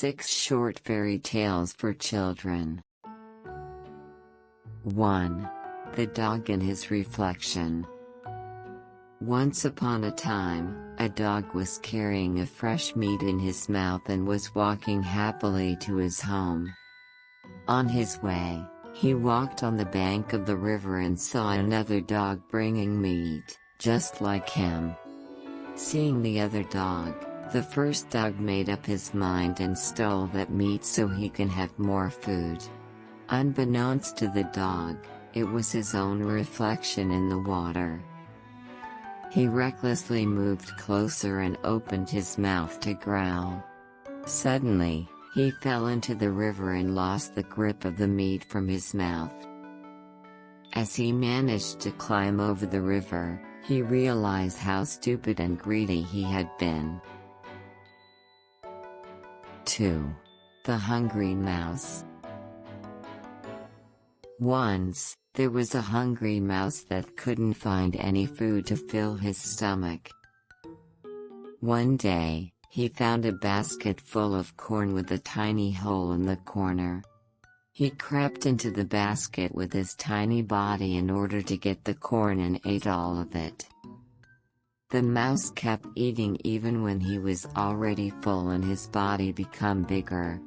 6 short fairy tales for children. 1. The Dog and His Reflection. Once upon a time, a dog was carrying a fresh meat in his mouth and was walking happily to his home. On his way, he walked on the bank of the river and saw another dog bringing meat, just like him. Seeing the other dog, the first dog made up his mind and stole that meat so he can have more food. Unbeknownst to the dog, it was his own reflection in the water. He recklessly moved closer and opened his mouth to growl. Suddenly, he fell into the river and lost the grip of the meat from his mouth. As he managed to climb over the river, he realized how stupid and greedy he had been. 2. The Hungry Mouse. Once, there was a hungry mouse that couldn't find any food to fill his stomach. One day, he found a basket full of corn with a tiny hole in the corner. He crept into the basket with his tiny body in order to get the corn and ate all of it. The mouse kept eating even when he was already full and his body became bigger.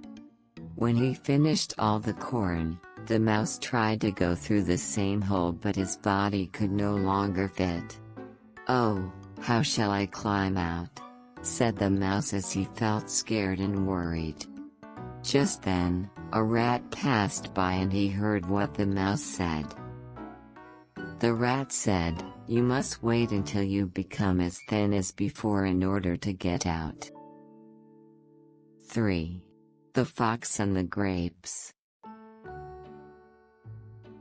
When he finished all the corn, the mouse tried to go through the same hole but his body could no longer fit. "Oh, how shall I climb out?" said the mouse as he felt scared and worried. Just then, a rat passed by and he heard what the mouse said. The rat said, "You must wait until you become as thin as before in order to get out." 3. The Fox and the Grapes.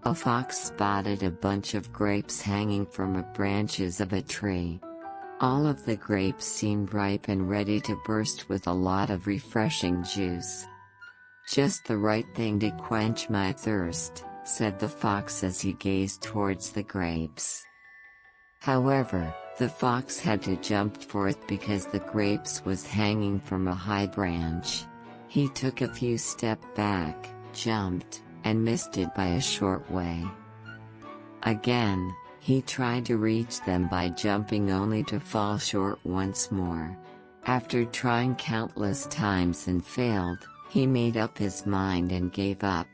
A fox spotted a bunch of grapes hanging from the branches of a tree. All of the grapes seemed ripe and ready to burst with a lot of refreshing juice. "Just the right thing to quench my thirst," said the fox as he gazed towards the grapes. However, the fox had to jump for it because the grapes was hanging from a high branch. He took a few steps back, jumped, and missed it by a short way. Again, he tried to reach them by jumping only to fall short once more. After trying countless times and failed, he made up his mind and gave up.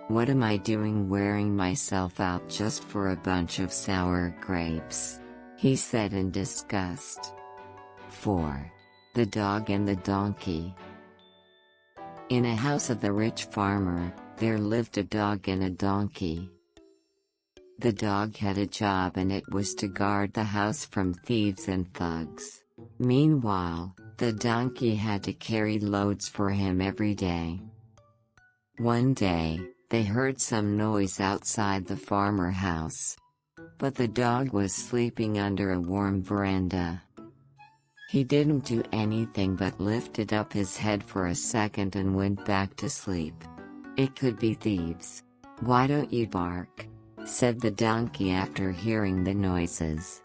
"What am I doing wearing myself out just for a bunch of sour grapes?" he said in disgust. 4. The Dog and the Donkey. In a house of the rich farmer, there lived a dog and a donkey. The dog had a job and it was to guard the house from thieves and thugs. Meanwhile, the donkey had to carry loads for him every day. One day, they heard some noise outside the farmer house. But the dog was sleeping under a warm veranda. He didn't do anything but lifted up his head for a second and went back to sleep. "It could be thieves. Why don't you bark?" said the donkey after hearing the noises.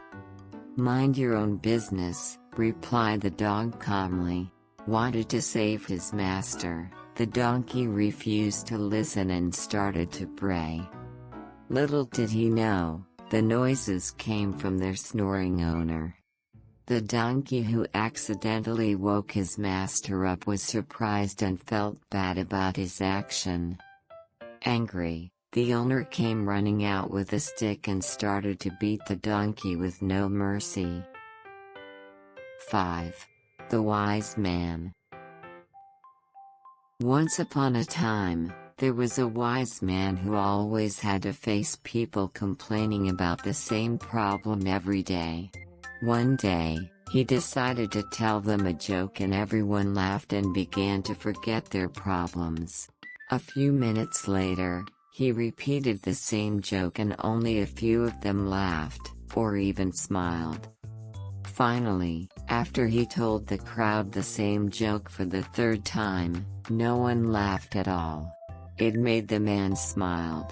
"Mind your own business," replied the dog calmly. Wanted to save his master, the donkey refused to listen and started to bray. Little did he know, the noises came from their snoring owner. The donkey who accidentally woke his master up was surprised and felt bad about his action. Angry, the owner came running out with a stick and started to beat the donkey with no mercy. 5. The Wise Man. Once upon a time, there was a wise man who always had to face people complaining about the same problem every day. One day, he decided to tell them a joke and everyone laughed and began to forget their problems. A few minutes later, he repeated the same joke and only a few of them laughed, or even smiled. Finally, after he told the crowd the same joke for the third time, no one laughed at all. It made the man smile.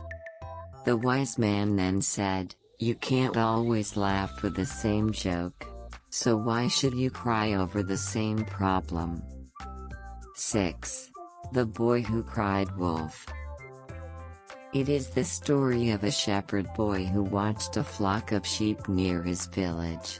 The wise man then said, "You can't always laugh for the same joke. So why should you cry over the same problem?" 6. The Boy Who Cried Wolf. It is the story of a shepherd boy who watched a flock of sheep near his village.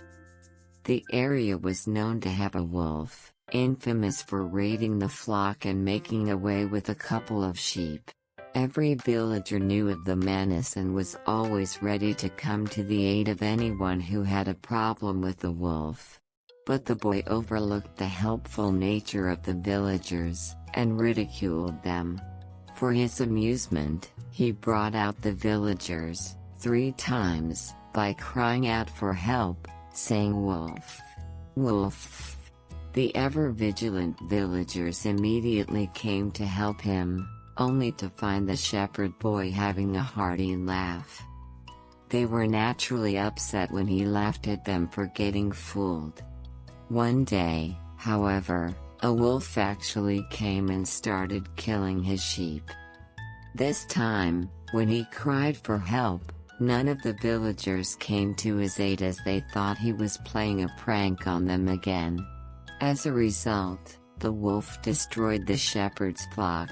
The area was known to have a wolf, infamous for raiding the flock and making away with a couple of sheep. Every villager knew of the menace and was always ready to come to the aid of anyone who had a problem with the wolf. But the boy overlooked the helpful nature of the villagers, and ridiculed them. For his amusement, he brought out the villagers 3 times, by crying out for help, saying "Wolf! Wolf!" The ever-vigilant villagers immediately came to help him, only to find the shepherd boy having a hearty laugh. They were naturally upset when he laughed at them for getting fooled. One day, however, a wolf actually came and started killing his sheep. This time, when he cried for help, none of the villagers came to his aid as they thought he was playing a prank on them again. As a result, the wolf destroyed the shepherd's flock,